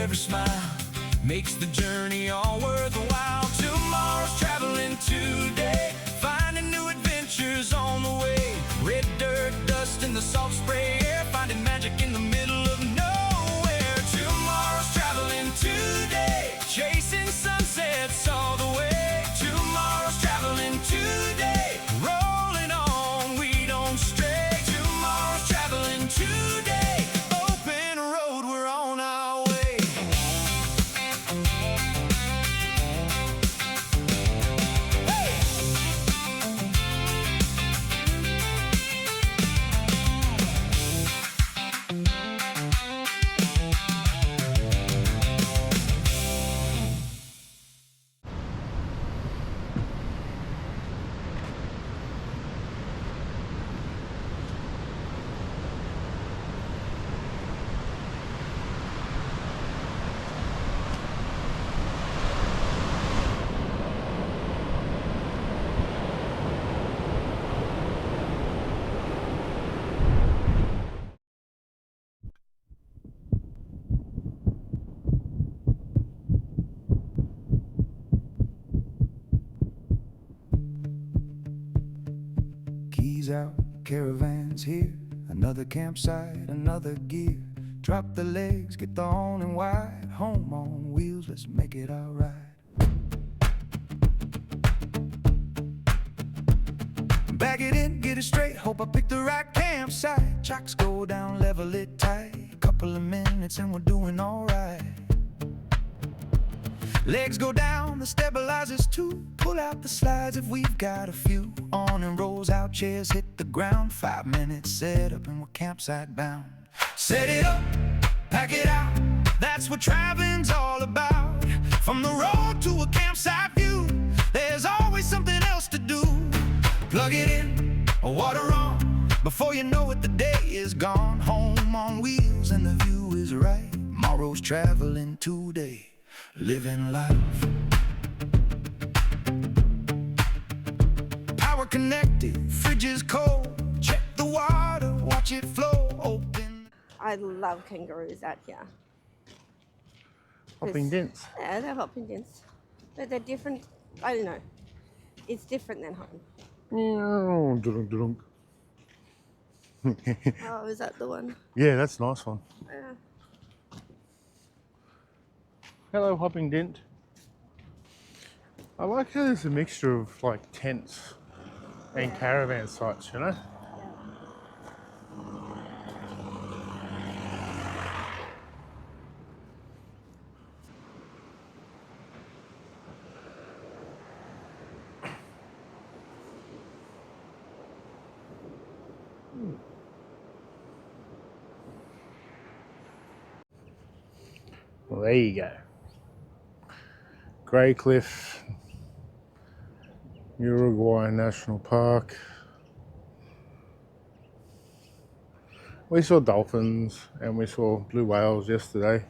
every smile makes the journey all worthwhile. Tomorrow's traveling today, finding new adventures on the way. Red dirt, dust in the soft spray air, finding magic in the middle of nowhere. Tomorrow's traveling today, chasing sunsets all the way. Tomorrow's traveling today, rolling on, we don't stray. Tomorrow's traveling today, open road, we're on our way. Keys out, caravans here, another campsite, another gear. Drop the legs, get the awning wide, home on wheels, let's make it alright. Bag it in, get it straight, hope I pick the right campsite. Chocks go down, level it tight, a couple of minutes and we're doing alright. Legs go down, the stabilizers too. Pull out the slides if we've got a few. On and rolls out, chairs hit the ground. 5 minutes set up and we're campsite bound. Set it up, pack it out, that's what traveling's all about. From the road to a campsite view, there's always something else to do. Plug it in, water on, before you know it the day is gone. Home on wheels and the view is right. Tomorrow's traveling today, living life. Power connected, fridge is cold. Check the water, watch it flow. Open. I love kangaroos out here. Hopping dents. Yeah, they're hopping dents. But they're different. I don't know. It's different than home. Oh, dudunk, dudunk. Oh, is that the one? Yeah, that's a nice one. Yeah. Hello, hopping dent. I like how there's a mixture of like tents and caravan sites, you know? Well, there you go. Grey Cliff, Yuraygir National Park. We saw dolphins and we saw blue whales yesterday.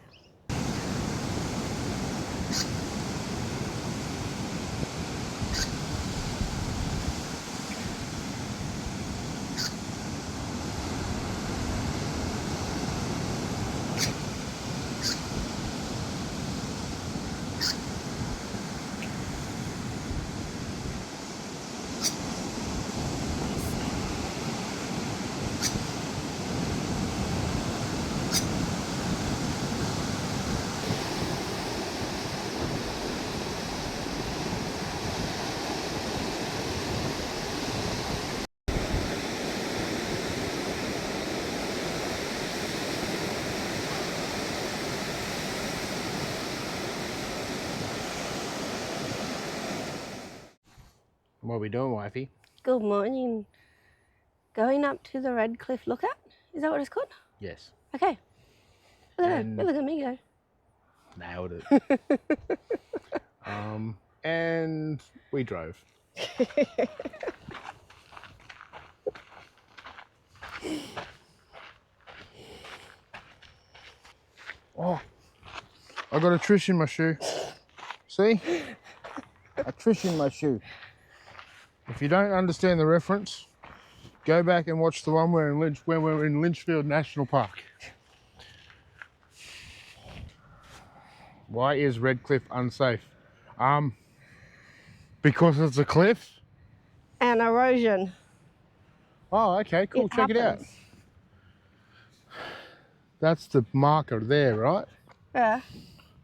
What are we doing, wifey? Good morning. Going up to the Red Cliff Lookout? Is that what it's called? Yes. Okay. Look at And- that. Look at me go. Nailed it. And we drove. Oh, I got a trish in my shoe. See? A trish in my shoe. If you don't understand the reference, go back and watch the one where we're in Lynchfield National Park. Why is Red Cliff unsafe? Because it's a cliff. And erosion. Oh, okay, cool. Check it out. happens. That's the marker there, right? Yeah.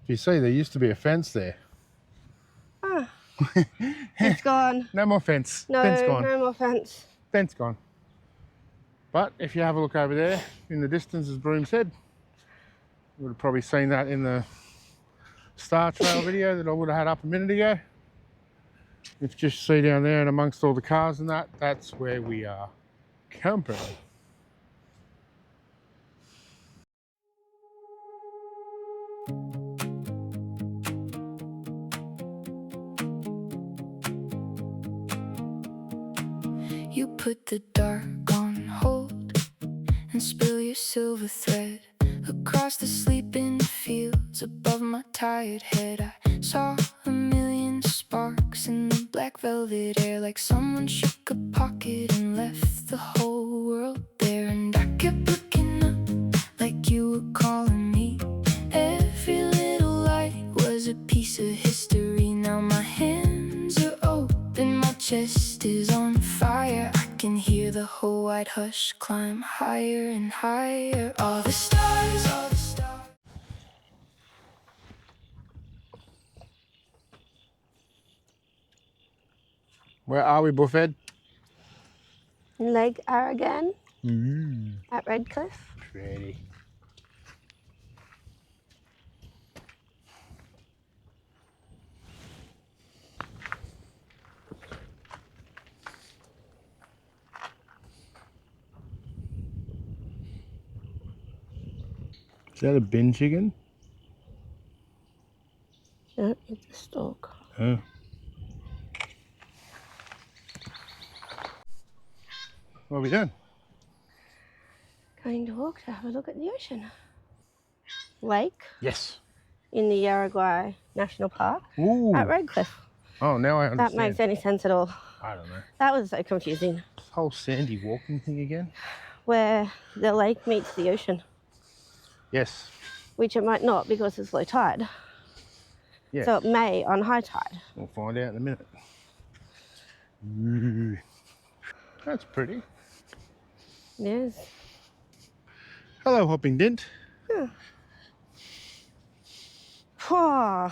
If you see, there used to be a fence there. Ah. It's gone. No more fence. No, Fence gone. no more fence. Fence gone. But if you have a look over there, in the distance is Brooms Head. You would have probably seen that in the Star Trail video that I would have had up a minute ago. If you just see down there and amongst all the cars and that, that's where we are camping. You put the dark on hold and spill your silver thread across the sleeping fields above my tired head. I saw a million sparks in the black velvet air, like someone shook a pocket and left the whole world there. And I kept looking up like you were calling me. Every little light was a piece of history. Now my hands are open, my chest is on fire. I can hear the whole white hush climb higher and higher. All the stars, all the stars. Where are we, Buffhead? Lake Aragan at Red Cliff. Pretty. Is that a bin chicken? No, it's a stalk. Oh. What are we doing? Going to walk to have a look at the ocean. Lake Yes. in the Yuraygir National Park Ooh. at Red Cliff. Oh, now I That understand. makes any sense at all. I don't know. That was so confusing. This whole sandy walking thing again? Where the lake meets the ocean, Yes. which it might not because it's low tide. Yes. So it may on high tide. We'll find out in a minute. Ooh. That's pretty. It is. Hello, hopping dint. Oh,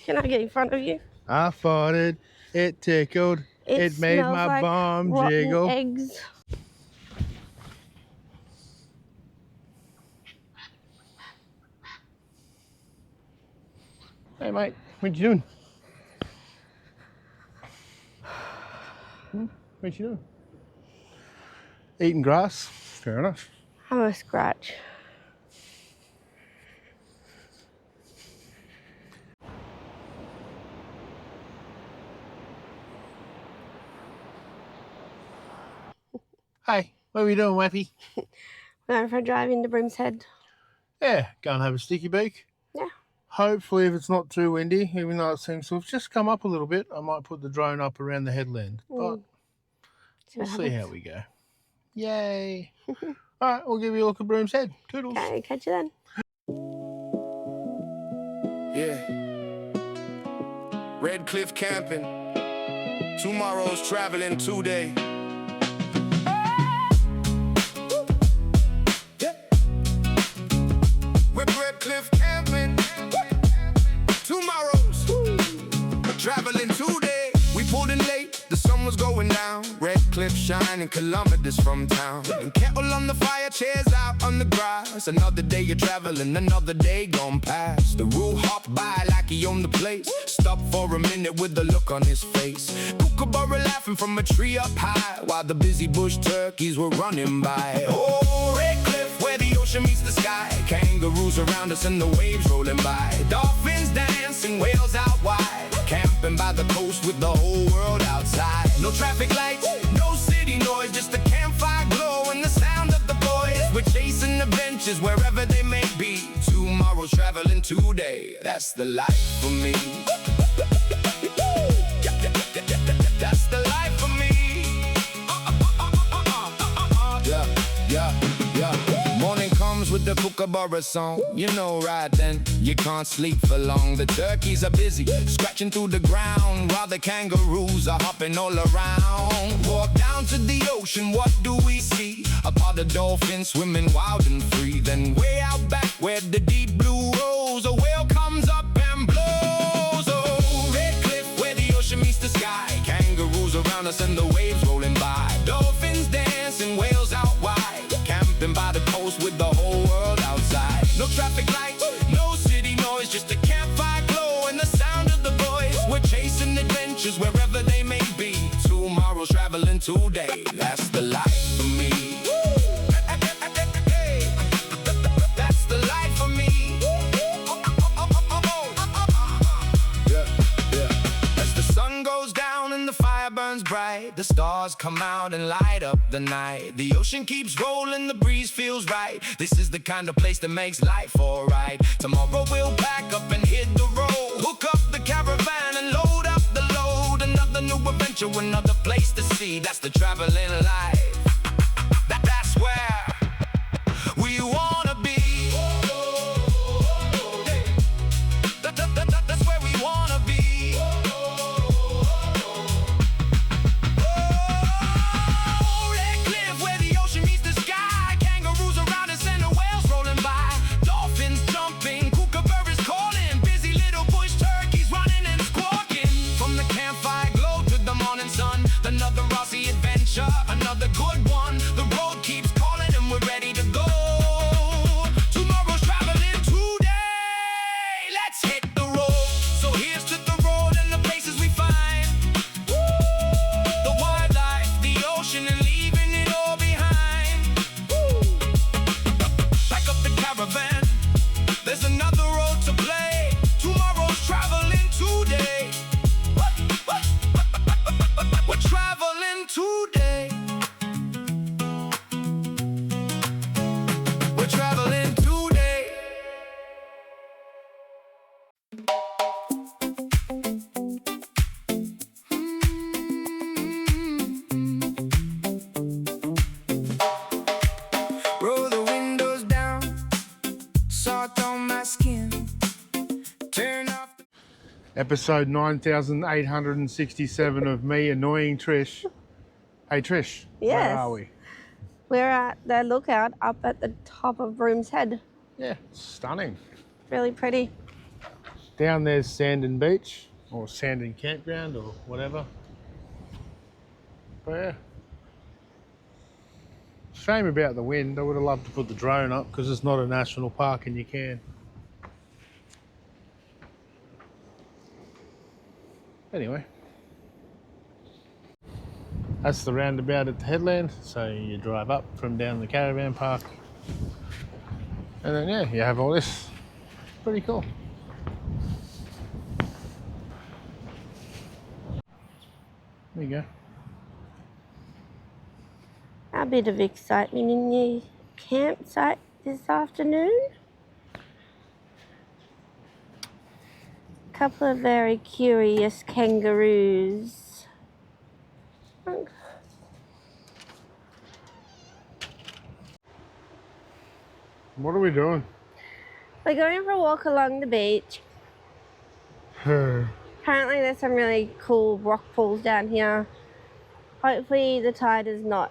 can I get in front of you? I farted, it tickled, it made smells my like bum rotten jiggle. eggs. Hey mate, what you doing? What you doing? Eating grass? Fair enough. I'm a scratch. Hey, what are we doing, Wappy? Going for a drive into Brooms Head. Yeah, go and have a sticky beak. Yeah. Hopefully, if it's not too windy, even though it seems to have just come up a little bit, I might put the drone up around the headland. But we'll see how we go. Yay. All right, we'll give you a look at Broom's Head. Toodles. Okay, catch you then. Yeah. Red Cliff camping. Tomorrow's traveling today. We're Red Cliff camping. Tomorrow's traveling today. We pulled in late, the sun was going down. Red Cliff shining kilometers from town. And kettle on the fire, chairs out on the grass. Another day you're traveling, another day gone past. The rule hopped by like he owned the place. Stopped for a minute with a look on his face. Kookaburra laughing from a tree up high, while the busy bush turkeys were running by. Oh, Red Cliff, where the ocean meets the sky. Kangaroos around us and the waves rolling by. Dolphins dancing, whales out wide. Camping by the coast with the whole world outside. No traffic lights, no city noise, just the campfire glow and the sound of the boys. We're chasing adventures wherever they may be. Tomorrow's traveling today, that's the life for me. That's the life for me. Yeah. Morning comes with with the kookaburra song. You know, right then, you can't sleep for long. The turkeys are busy, scratching through the ground, while the kangaroos are hopping all around. Walk down to the ocean, what do we see? A pod of dolphins swimming wild and free. Then way out back where the deep blue rolls, a whale comes up and blows. Oh, red cliff where the ocean meets the sky. Kangaroos around us and the waves rolling by. Dolphins dancing, whales out wide. Camping by the coast with the whole world outside. No traffic lights, no city noise, just a campfire glow and the sound of the boys. We're chasing adventures wherever they may be. Tomorrow's traveling today, that's the life for me. That's the life for me. As the sun goes down and the fire burns bright, the stars come out and light up the night. The ocean keeps rolling, the breeze feels right. This is the kind of place that makes life alright. Tomorrow we'll pack up and hit the road, hook up the caravan and load up the load. Another new adventure, another place to see. That's the traveling life. That's where we wanna be. That's where we wanna be. Oh, red cliff where the ocean meets the sky. Kangaroos around us and the whales rolling by. Dolphins jumping, kookaburras calling. Busy little bush turkeys running and squawking. From the campfire glow to the morning sun, another Rossi adventure, another good one. The road keeps calling and we're ready to go. Tomorrow's traveling today. Let's hit the road. So here's to the road and the places we find. The wildlife, the ocean, and leaving it all behind. Pack up the caravan, there's another road to play. Tomorrow's traveling today. We're traveling today. We're traveling today. Roll the windows down, salt on my skin. Turn off the Episode 9867 of me annoying Trish. Hey Trish, where Yes. are we? We're at the lookout up at the top of Brooms Head. Yeah, stunning. Really pretty. Down there's Sandon Beach, or Sandon Campground, or whatever. But yeah. Shame about the wind. I would have loved to put the drone up because it's not a national park and you can. Anyway. That's the roundabout at the headland. So you drive up from down the caravan park. And then yeah, you have all this. Pretty cool. There you go. A bit of excitement in the campsite this afternoon. Couple of very curious kangaroos. What are we doing? We're going for a walk along the beach. Apparently there's some really cool rock pools down here. Hopefully the tide is not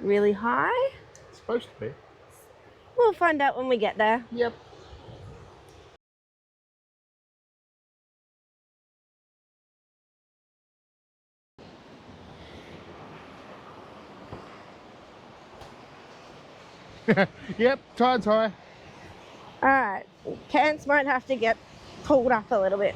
really high. It's supposed to be. We'll find out when we get there. Yep. Yep, tide's high. Alright, pants might have to get pulled up a little bit.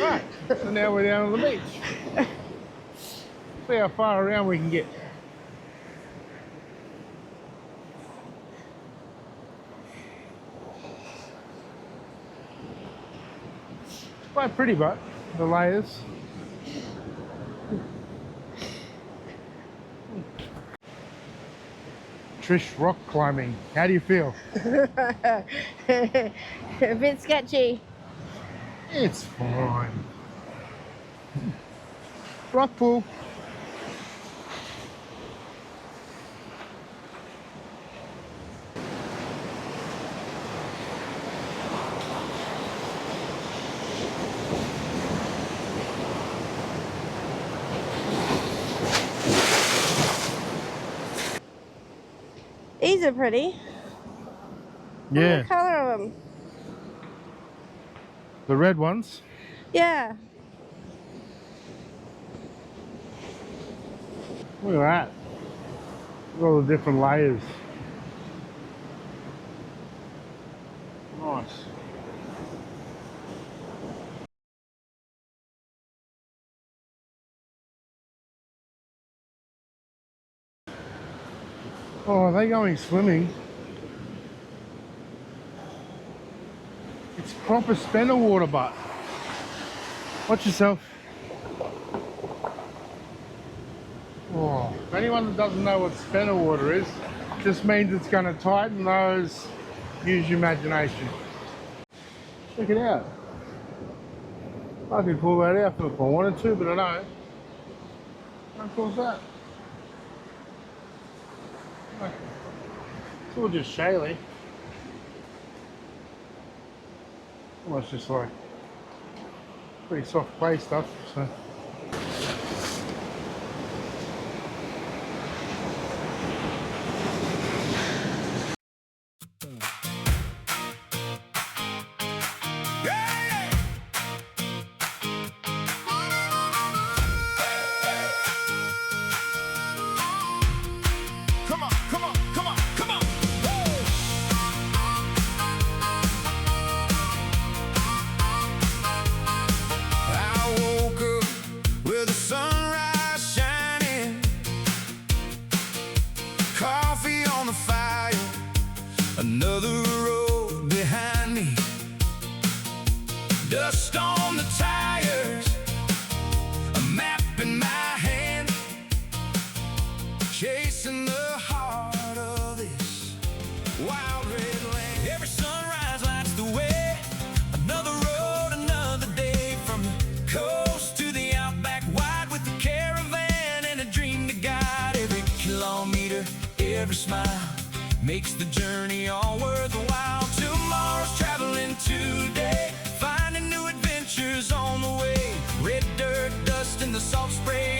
Right, so now we're down on the beach. See how far around we can get. Quite pretty, but the layers. Trish, rock climbing. How do you feel? A bit sketchy. It's fine. Rock pool. These are pretty. Yeah, What colour of them? the red ones. Yeah. Look at that. Look at all the different layers. Nice. Oh, are they going swimming? It's proper spinner water, but watch yourself. Oh, if anyone that doesn't know what spinner water is, just means it's going to tighten those. Use your imagination. Check it out. I could pull that out if I wanted to, but I don't. How cool is that? It's all just shaly. Almost just like pretty soft clay stuff. So. Come on, come on, come on, come on. I woke up with the sunrise shining, coffee on the fire, another road behind me, dust on the tires, a map in my hand, chasing the heart of this wild red land. Every sunrise lights the way, another road, another day, from the coast to the outback, wide with the caravan and a dream to guide. Every kilometer, every smile makes the journey all worthwhile. Tomorrow's traveling today, finding new adventures on the way. Red dirt, dust, and the salt spray